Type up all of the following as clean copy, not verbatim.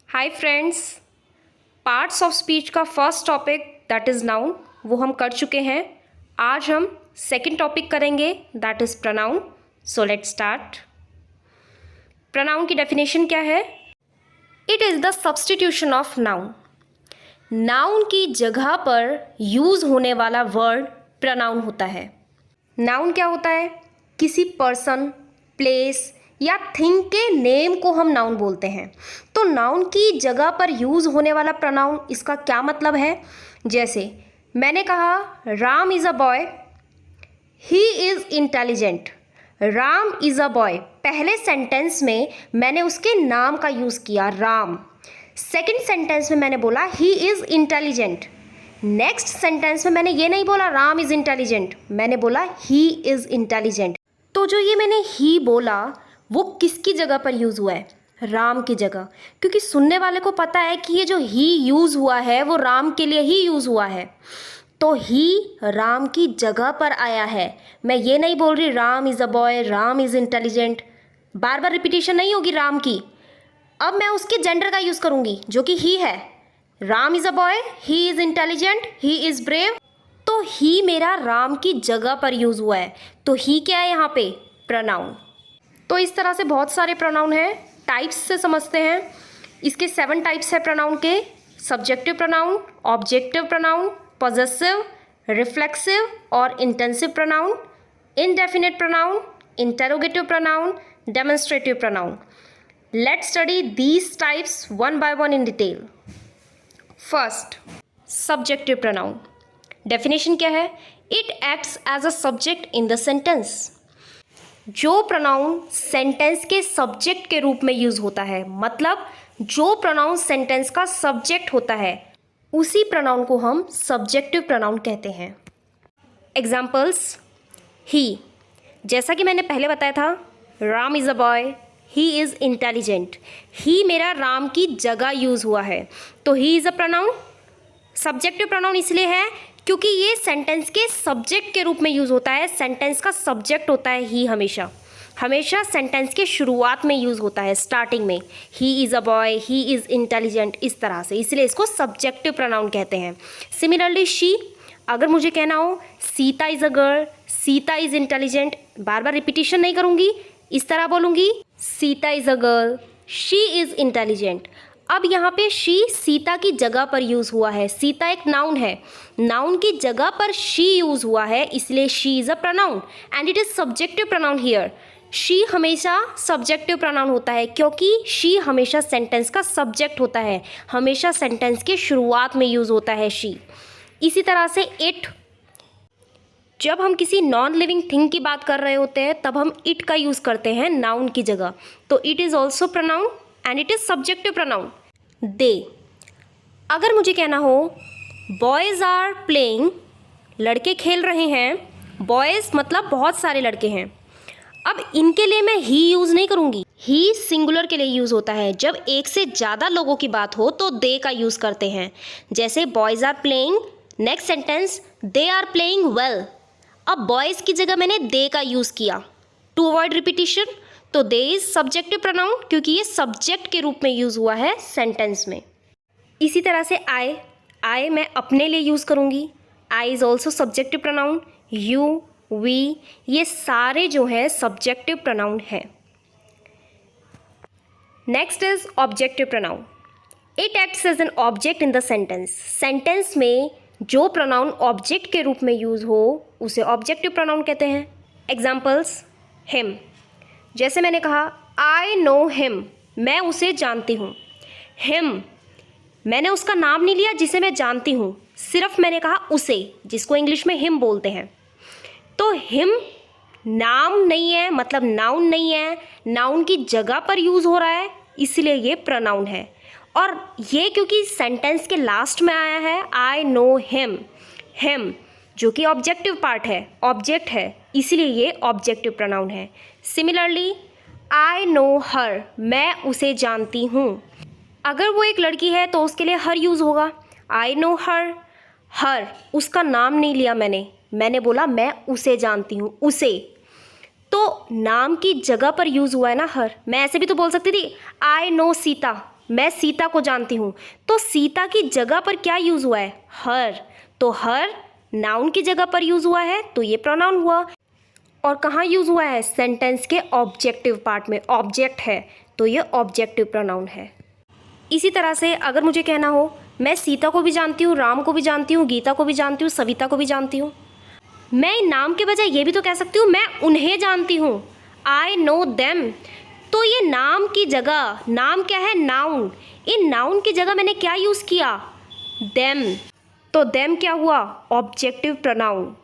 Hi friends, parts of speech का first topic that is noun वो हम कर चुके हैं। आज हम सेकंड टॉपिक करेंगे that is pronoun. So let's start. Pronoun की डेफिनेशन क्या है? It is the substitution of noun. Noun की जगह पर यूज़ होने वाला वर्ड प्रोनाउन होता है। नाउन क्या होता है? किसी पर्सन, प्लेस या थिंग के नेम को हम नाउन बोलते हैं। तो नाउन की जगह पर यूज़ होने वाला प्रोनाउन, इसका क्या मतलब है? जैसे मैंने कहा Ram is a boy, he is intelligent. Ram is a boy, पहले सेंटेंस में मैंने उसके नाम का यूज़ किया राम। सेकंड सेंटेंस में मैंने बोला ही इज़ इंटेलिजेंट। नेक्स्ट सेंटेंस में मैंने ये नहीं बोला राम इज़ इंटेलिजेंट, मैंने बोला ही इज़ इंटेलिजेंट। तो जो ये मैंने ही बोला वो किसकी जगह पर यूज़ हुआ है? राम की जगह, क्योंकि सुनने वाले को पता है कि ये जो ही यूज़ हुआ है वो राम के लिए ही यूज़ हुआ है। तो ही राम की जगह पर आया है। मैं ये नहीं बोल रही Ram is a boy, Ram is intelligent, bar bar repetition नहीं होगी राम की। अब मैं उसके जेंडर का यूज़ करूँगी जो कि ही है। Ram is a boy, he is intelligent, he is brave. तो ही मेरा राम की जगह पर यूज़ हुआ है। तो ही क्या है यहाँ पे? प्रोनाउन। तो इस तरह से बहुत सारे प्रोनाउन हैं। टाइप्स से समझते हैं। इसके 7 टाइप्स है प्रोनाउन के: subjective pronoun, objective pronoun, possessive, reflexive और intensive pronoun, indefinite pronoun, interrogative pronoun, demonstrative pronoun. Let's study these types one by one in detail. First, subjective pronoun. Definition क्या है? It acts as a subject in the sentence. जो pronoun sentence के subject के रूप में use होता है, मतलब जो प्रोनाउन सेंटेंस का सब्जेक्ट होता है, उसी प्रोनाउन को हम सब्जेक्टिव प्रोनाउन कहते हैं। एग्जाम्पल्स: ही, जैसा कि मैंने पहले बताया था, Ram is a boy, he is intelligent. He मेरा राम की जगह यूज़ हुआ है, तो he is a pronoun. Subjective pronoun इसलिए है क्योंकि ये सेंटेंस के सब्जेक्ट के रूप में यूज़ होता है। सेंटेंस का सब्जेक्ट होता है ही, हमेशा सेंटेंस के शुरुआत में यूज़ होता है, स्टार्टिंग में। ही is a boy, he is intelligent, इस तरह से, इसलिए इसको सब्जेक्टिव प्रोनाउन कहते हैं। सिमिलरली शी, अगर मुझे कहना हो Sita is a girl, Sita is intelligent, bar bar repetition नहीं करूँगी, इस तरह बोलूँगी Sita is a girl, she is intelligent. अब यहाँ पे शी सीता की जगह पर यूज़ हुआ है। सीता एक नाउन है, नाउन की जगह पर शी यूज़ हुआ है, इसलिए she is a pronoun and it is subjective pronoun here. She हमेशा सब्जेक्टिव प्रोनाउन होता है क्योंकि शी हमेशा सेंटेंस का सब्जेक्ट होता है, हमेशा सेंटेंस के शुरुआत में यूज़ होता है शी। इसी तरह से इट, जब हम किसी नॉन लिविंग थिंग की बात कर रहे होते हैं तब हम इट का यूज़ करते हैं नाउन की जगह, तो it is also pronoun and it is subjective pronoun. They, अगर मुझे कहना हो बॉयज़ आर प्लेइंग, लड़के खेल रहे हैं, बॉयज़ मतलब बहुत सारे लड़के हैं। अब इनके लिए मैं ही यूज़ नहीं करूँगी, ही सिंगुलर के लिए यूज़ होता है। जब एक से ज़्यादा लोगों की बात हो तो दे का यूज़ करते हैं। जैसे boys are playing, next sentence they are playing well. अब बॉयज़ की जगह मैंने दे का यूज़ किया टू अवॉइड रिपीटिशन, तो दे इज़ सब्जेक्टिव प्रोनाउन क्योंकि ये सब्जेक्ट के रूप में यूज़ हुआ है सेंटेंस में। इसी तरह से आई मैं अपने लिए यूज़ करूँगी, I is also subjective pronoun. You, we, ये सारे जो है सब्जेक्टिव प्रोनाउन है। Next is objective pronoun. It acts as an object in the sentence. Sentence में जो प्रोनाउन ऑब्जेक्ट के रूप में यूज़ हो उसे ऑब्जेक्टिव प्रोनाउन कहते हैं। एग्जाम्पल्स: हिम, जैसे मैंने कहा आई नो हिम, मैं उसे जानती हूँ। हिम, मैंने उसका नाम नहीं लिया जिसे मैं जानती हूँ, सिर्फ मैंने कहा उसे, जिसको इंग्लिश में हिम बोलते हैं। तो हिम नाम नहीं है, मतलब नाउन नहीं है, नाउन की जगह पर यूज़ हो रहा है, इसलिए ये प्रोनाउन है। और ये क्योंकि सेंटेंस के लास्ट में आया है, आई नो हिम, हिम जो कि ऑब्जेक्टिव पार्ट है, ऑब्जेक्ट है, इसलिए ये ऑब्जेक्टिव प्रोनाउन है। सिमिलरली आई नो हर, मैं उसे जानती हूँ। अगर वो एक लड़की है तो उसके लिए हर यूज़ होगा। आई नो हर, हर उसका नाम नहीं लिया मैंने बोला मैं उसे जानती हूँ, उसे। तो नाम की जगह पर यूज़ हुआ है ना हर। मैं ऐसे भी तो बोल सकती थी आई नो सीता, मैं सीता को जानती हूँ, तो सीता की जगह पर क्या यूज़ हुआ है? हर। तो हर नाउन की जगह पर यूज़ हुआ है, तो ये प्रोनाउन हुआ। और कहाँ यूज़ हुआ है? सेंटेंस के ऑब्जेक्टिव पार्ट में, ऑब्जेक्ट है, तो ये ऑब्जेक्टिव प्रोनाउन है। इसी तरह से अगर मुझे कहना हो मैं सीता को भी जानती हूँ, राम को भी जानती हूँ, गीता को भी जानती हूँ, सविता को भी जानती हूँ, मैं नाम के बजाय ये भी तो कह सकती हूँ मैं उन्हें जानती हूँ, आई नो देम। तो ये नाम की जगह, नाम क्या है? नाउन। इन नाउन की जगह मैंने क्या यूज़ किया? देम। तो देम क्या हुआ? Objective pronoun.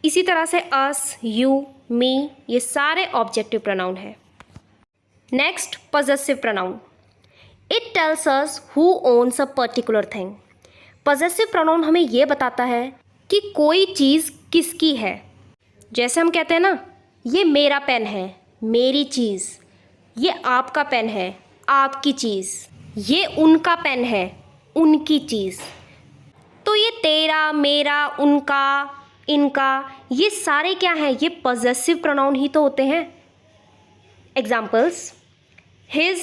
इसी तरह से अस, यू, मी, ये सारे ऑब्जेक्टिव प्रोनाउन है। Next, possessive pronoun. It tells us who owns a particular thing. Possessive pronoun हमें ये बताता है कि कोई चीज़ किसकी है। जैसे हम कहते हैं ना, ये मेरा पेन है, मेरी चीज़। ये आपका पेन है, आपकी चीज़। ये उनका पेन है, उनकी चीज़। तो ये तेरा, मेरा, उनका, इनका, ये सारे क्या हैं? ये पॉजेसिव प्रोनाउन ही तो होते हैं। एग्जाम्पल्स, हिज,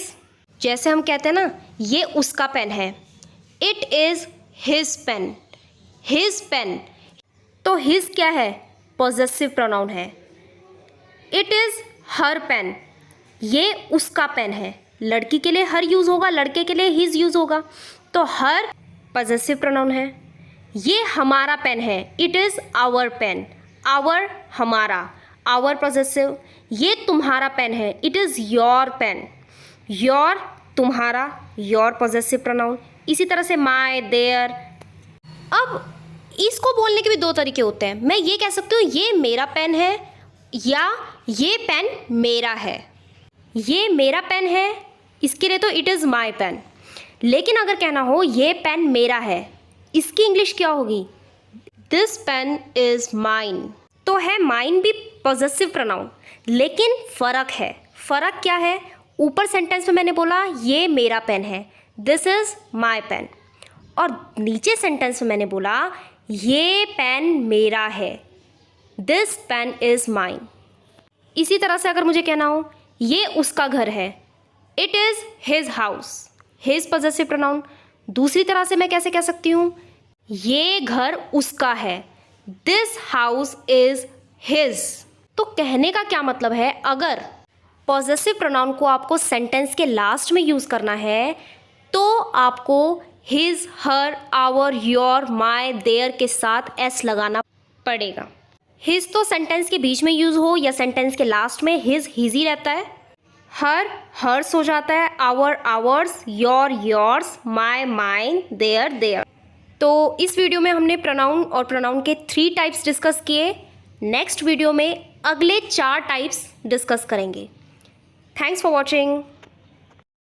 जैसे हम कहते हैं ना ये उसका पेन है, it is his pen, his pen. तो हिज क्या है? पॉजेसिव प्रोनाउन है। इट इज़ हर पेन, ये उसका पेन है। लड़की के लिए हर यूज़ होगा, लड़के के लिए हिज यूज़ होगा। तो हर पॉजेसिव प्रोनाउन है। ये हमारा पेन है, it is our pen, our हमारा, आवर पॉजेसिव। ये तुम्हारा पेन है, it is your pen, your तुम्हारा, योर पॉजेसिव प्रोनाउन। इसी तरह से माय, देयर। अब इसको बोलने के भी दो तरीके होते हैं। मैं ये कह सकती हूँ ये मेरा पेन है, या ये पेन मेरा है। ये मेरा पेन है, इसके लिए तो इट इज़ माय पेन। लेकिन अगर कहना हो ये पेन मेरा है, इसकी इंग्लिश क्या होगी? This pen is mine. तो है माइन भी पॉजेसिव प्रोनाउन, लेकिन फ़र्क है। फ़र्क क्या है? ऊपर सेंटेंस में मैंने बोला ये मेरा पेन है, दिस इज़ माय पेन। और नीचे सेंटेंस में मैंने बोला ये पेन मेरा है, दिस पेन इज़ माइन। इसी तरह से अगर मुझे कहना हो ये उसका घर है, it is his house, his possessive pronoun. दूसरी तरह से मैं कैसे कह सकती हूँ ये घर उसका है, दिस हाउस इज़ हिज। तो कहने का क्या मतलब है? अगर पॉजेसिव प्रोनाउन को आपको सेंटेंस के लास्ट में यूज़ करना है तो आपको his, her, our, your, my, their के साथ एस लगाना पड़ेगा। हिज तो सेंटेंस के बीच में यूज़ हो या सेंटेंस के लास्ट में, हिज ही रहता है। हर, हर्स हो जाता है। Our, ours. Your, yours. My, mine. Their, their. तो इस वीडियो में हमने प्रोनाउन और प्रोनाउन के 3 टाइप्स डिस्कस किए। नेक्स्ट वीडियो में अगले 4 टाइप्स डिस्कस करेंगे। Thanks for watching.